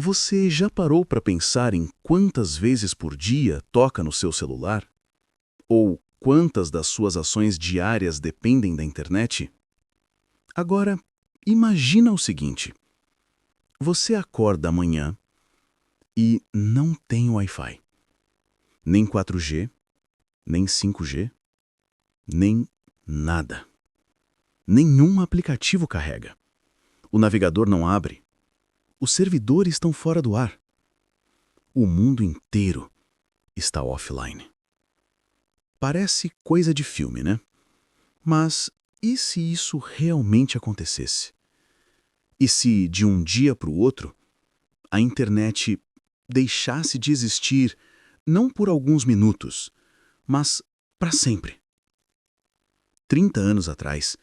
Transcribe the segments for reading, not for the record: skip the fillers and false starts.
Você já parou para pensar em quantas vezes por dia toca no seu celular? Ou quantas das suas ações diárias dependem da internet? Agora, imagina o seguinte: você acorda amanhã e não tem Wi-Fi, nem 4G, nem 5G, nem nada. Nenhum aplicativo carrega. O navegador não abre. Os servidores estão fora do ar. O mundo inteiro está offline. Parece coisa de filme, né? Mas e se isso realmente acontecesse? E se, de um dia para o outro, a internet deixasse de existir não por alguns minutos, mas para sempre? 30 anos atrás,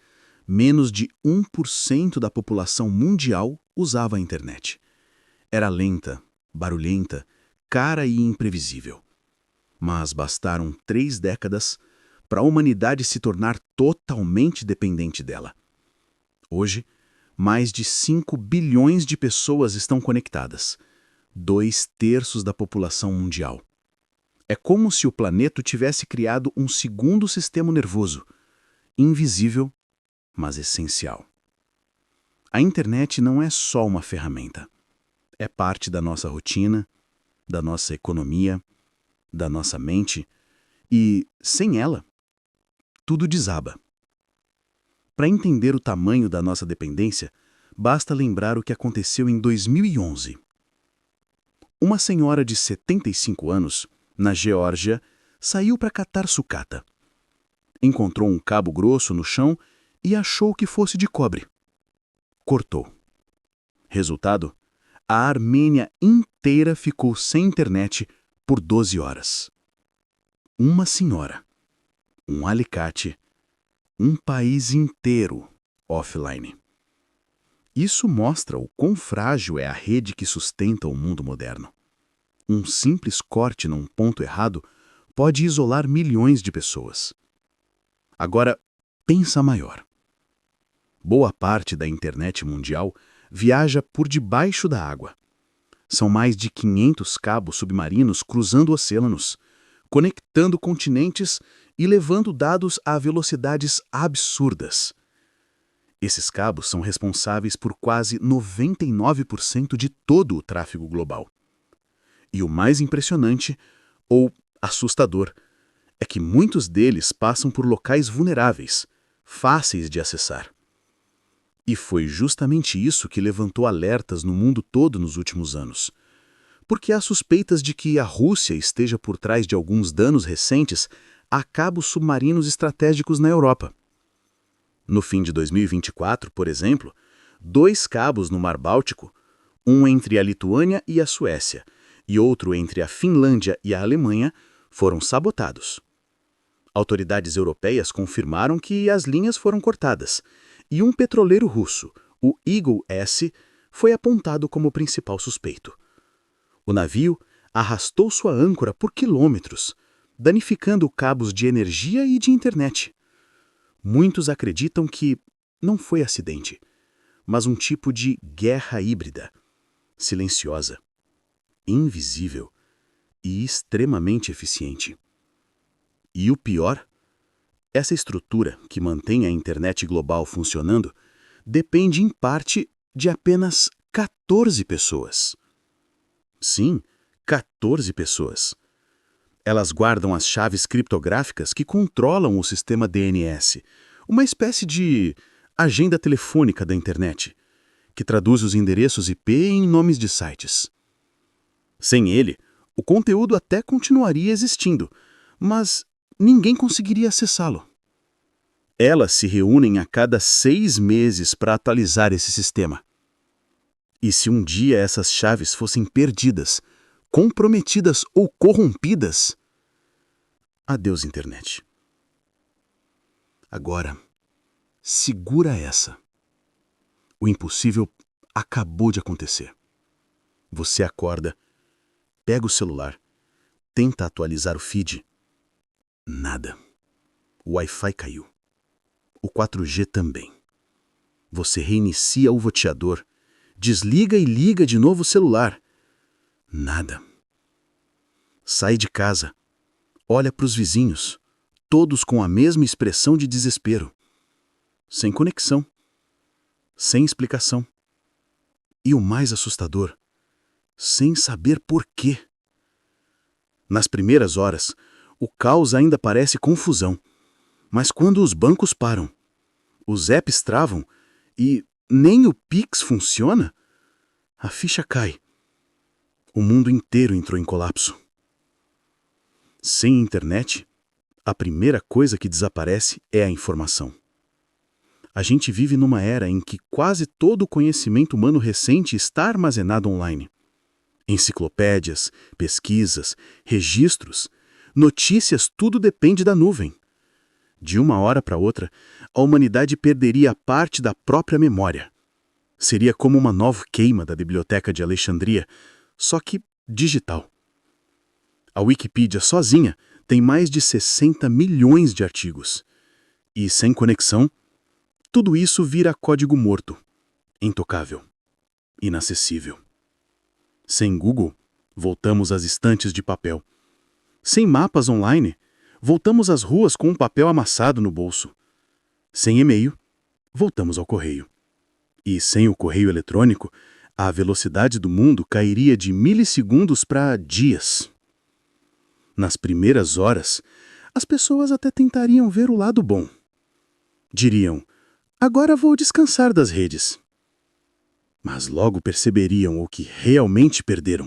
menos de 1% da população mundial usava a internet. Era lenta, barulhenta, cara e imprevisível. Mas bastaram 3 décadas para a humanidade se tornar totalmente dependente dela. Hoje, mais de 5 bilhões de pessoas estão conectadas, 2/3 da população mundial. É como se o planeta tivesse criado um segundo sistema nervoso, invisível, mas essencial. A internet não é só uma ferramenta. É parte da nossa rotina, da nossa economia, da nossa mente, e, sem ela, tudo desaba. Para entender o tamanho da nossa dependência, basta lembrar o que aconteceu em 2011. Uma senhora de 75 anos, na Geórgia, saiu para catar sucata. Encontrou um cabo grosso no chão e achou que fosse de cobre. Cortou. Resultado: a Armênia inteira ficou sem internet por 12 horas. Uma senhora, um alicate, um país inteiro offline. Isso mostra o quão frágil é a rede que sustenta o mundo moderno. Um simples corte num ponto errado pode isolar milhões de pessoas. Agora, pensa maior. Boa parte da internet mundial viaja por debaixo da água. São mais de 500 cabos submarinos cruzando oceanos, conectando continentes e levando dados a velocidades absurdas. Esses cabos são responsáveis por quase 99% de todo o tráfego global. E o mais impressionante, ou assustador, é que muitos deles passam por locais vulneráveis, fáceis de acessar. E foi justamente isso que levantou alertas no mundo todo nos últimos anos. Porque há suspeitas de que a Rússia esteja por trás de alguns danos recentes a cabos submarinos estratégicos na Europa. No fim de 2024, por exemplo, 2 cabos no Mar Báltico, um entre a Lituânia e a Suécia e outro entre a Finlândia e a Alemanha, foram sabotados. Autoridades europeias confirmaram que as linhas foram cortadas, e um petroleiro russo, o Eagle S, foi apontado como principal suspeito. O navio arrastou sua âncora por quilômetros, danificando cabos de energia e de internet. Muitos acreditam que não foi acidente, mas um tipo de guerra híbrida, silenciosa, invisível e extremamente eficiente. E o pior? Essa estrutura que mantém a internet global funcionando depende, em parte, de apenas 14 pessoas. Sim, 14 pessoas. Elas guardam as chaves criptográficas que controlam o sistema DNS, uma espécie de agenda telefônica da internet, que traduz os endereços IP em nomes de sites. Sem ele, o conteúdo até continuaria existindo, mas ninguém conseguiria acessá-lo. Elas se reúnem a cada 6 meses para atualizar esse sistema. E se um dia essas chaves fossem perdidas, comprometidas ou corrompidas, adeus, internet. Agora, segura essa. O impossível acabou de acontecer. Você acorda, pega o celular, tenta atualizar o feed. Nada. O Wi-Fi caiu. O 4G também. Você reinicia o roteador, desliga e liga de novo o celular, Nada. Sai de casa, olha para os vizinhos, todos com a mesma expressão de desespero. Sem conexão, sem explicação. E o mais assustador, sem saber por quê. Nas primeiras horas, o caos ainda parece confusão, mas quando os bancos param, os apps travam e nem o Pix funciona, a ficha cai. O mundo inteiro entrou em colapso. Sem internet, a primeira coisa que desaparece é a informação. A gente vive numa era em que quase todo o conhecimento humano recente está armazenado online. Enciclopédias, pesquisas, registros, notícias, tudo depende da nuvem. De uma hora para outra, a humanidade perderia parte da própria memória. Seria como uma nova queima da Biblioteca de Alexandria, só que digital. A Wikipedia sozinha tem mais de 60 milhões de artigos. E sem conexão, tudo isso vira código morto, intocável, inacessível. Sem Google, voltamos às estantes de papel. Sem mapas online, voltamos às ruas com um papel amassado no bolso. Sem e-mail, voltamos ao correio. E sem o correio eletrônico, a velocidade do mundo cairia de milissegundos para dias. Nas primeiras horas, as pessoas até tentariam ver o lado bom. Diriam, agora vou descansar das redes. Mas logo perceberiam o que realmente perderam.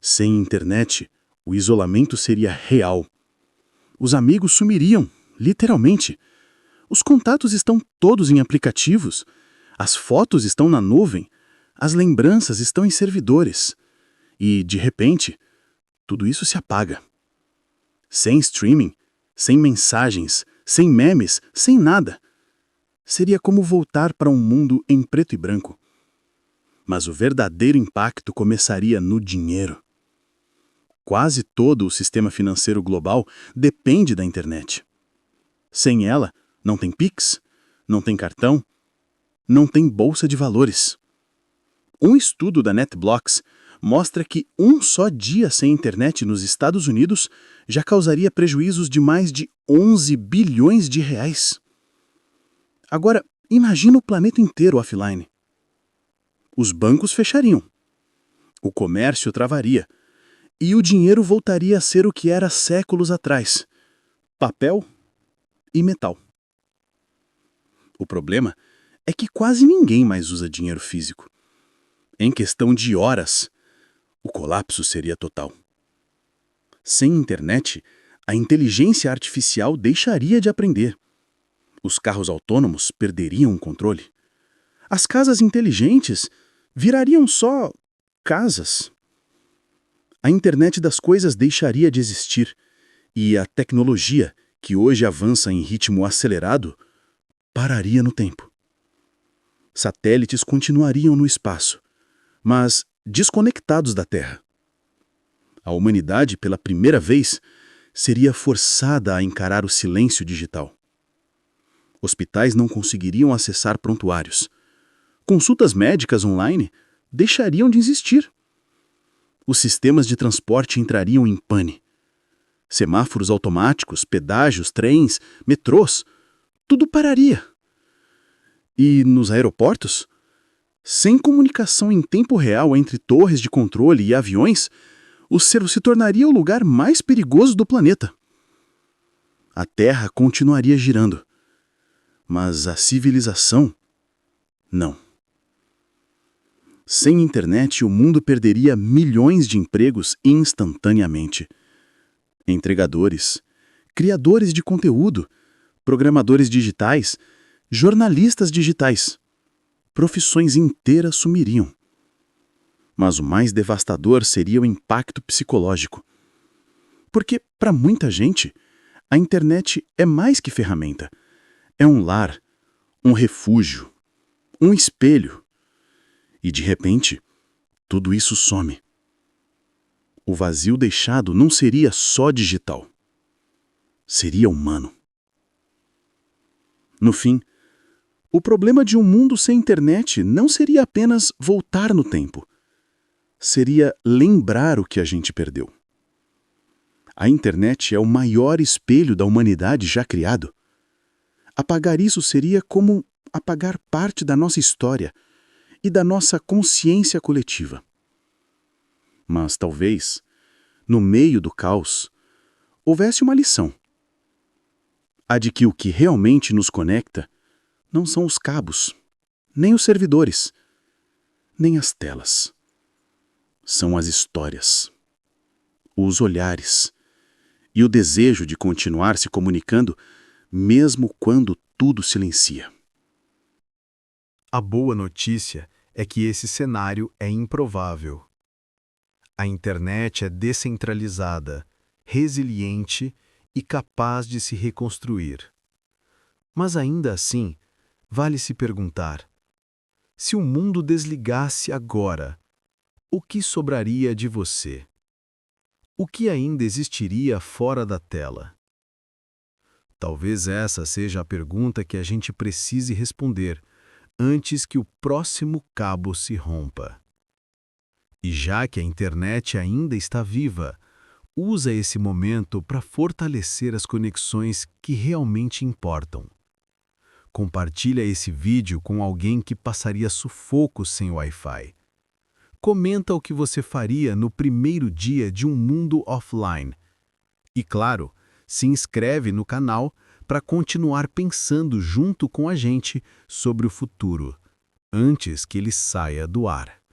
Sem internet, o isolamento seria real. Os amigos sumiriam, literalmente. Os contatos estão todos em aplicativos. As fotos estão na nuvem. As lembranças estão em servidores. E, de repente, tudo isso se apaga. Sem streaming, sem mensagens, sem memes, sem nada. Seria como voltar para um mundo em preto e branco. Mas o verdadeiro impacto começaria no dinheiro. Quase todo o sistema financeiro global depende da internet. Sem ela, não tem Pix, não tem cartão, não tem bolsa de valores. Um estudo da NetBlocks mostra que um só dia sem internet nos Estados Unidos já causaria prejuízos de mais de 11 bilhões de reais. Agora, imagina o planeta inteiro offline. Os bancos fechariam. O comércio travaria. E o dinheiro voltaria a ser o que era séculos atrás: papel e metal. O problema é que quase ninguém mais usa dinheiro físico. Em questão de horas, o colapso seria total. Sem internet, a inteligência artificial deixaria de aprender. Os carros autônomos perderiam o controle. As casas inteligentes virariam só casas. A internet das coisas deixaria de existir e a tecnologia, que hoje avança em ritmo acelerado, pararia no tempo. Satélites continuariam no espaço, mas desconectados da Terra. A humanidade, pela primeira vez, seria forçada a encarar o silêncio digital. Hospitais não conseguiriam acessar prontuários. Consultas médicas online deixariam de existir. Os sistemas de transporte entrariam em pane. Semáforos automáticos, pedágios, trens, metrôs, tudo pararia. E nos aeroportos? Sem comunicação em tempo real entre torres de controle e aviões, o céu se tornaria o lugar mais perigoso do planeta. A Terra continuaria girando, mas a civilização, não. Sem internet, o mundo perderia milhões de empregos instantaneamente. Entregadores, criadores de conteúdo, programadores digitais, jornalistas digitais. Profissões inteiras sumiriam. Mas o mais devastador seria o impacto psicológico. Porque, para muita gente, a internet é mais que ferramenta. É um lar, um refúgio, um espelho. E, de repente, tudo isso some. O vazio deixado não seria só digital. Seria humano. No fim, o problema de um mundo sem internet não seria apenas voltar no tempo. seria lembrar o que a gente perdeu. A internet é o maior espelho da humanidade já criado. Apagar isso seria como apagar parte da nossa história e da nossa consciência coletiva. Mas talvez, no meio do caos, houvesse uma lição. A de que o que realmente nos conecta não são os cabos, nem os servidores, nem as telas. São as histórias, os olhares e o desejo de continuar se comunicando mesmo quando tudo silencia. A boa notícia é que esse cenário é improvável. A internet é descentralizada, resiliente e capaz de se reconstruir. Mas ainda assim, vale se perguntar: se o mundo desligasse agora, o que sobraria de você? O que ainda existiria fora da tela? Talvez essa seja a pergunta que a gente precise responder antes que o próximo cabo se rompa. E já que a internet ainda está viva, usa esse momento para fortalecer as conexões que realmente importam. Compartilha esse vídeo com alguém que passaria sufoco sem Wi-Fi. Comenta o que você faria no primeiro dia de um mundo offline. E claro, se inscreve no canal para continuar pensando junto com a gente sobre o futuro, antes que ele saia do ar.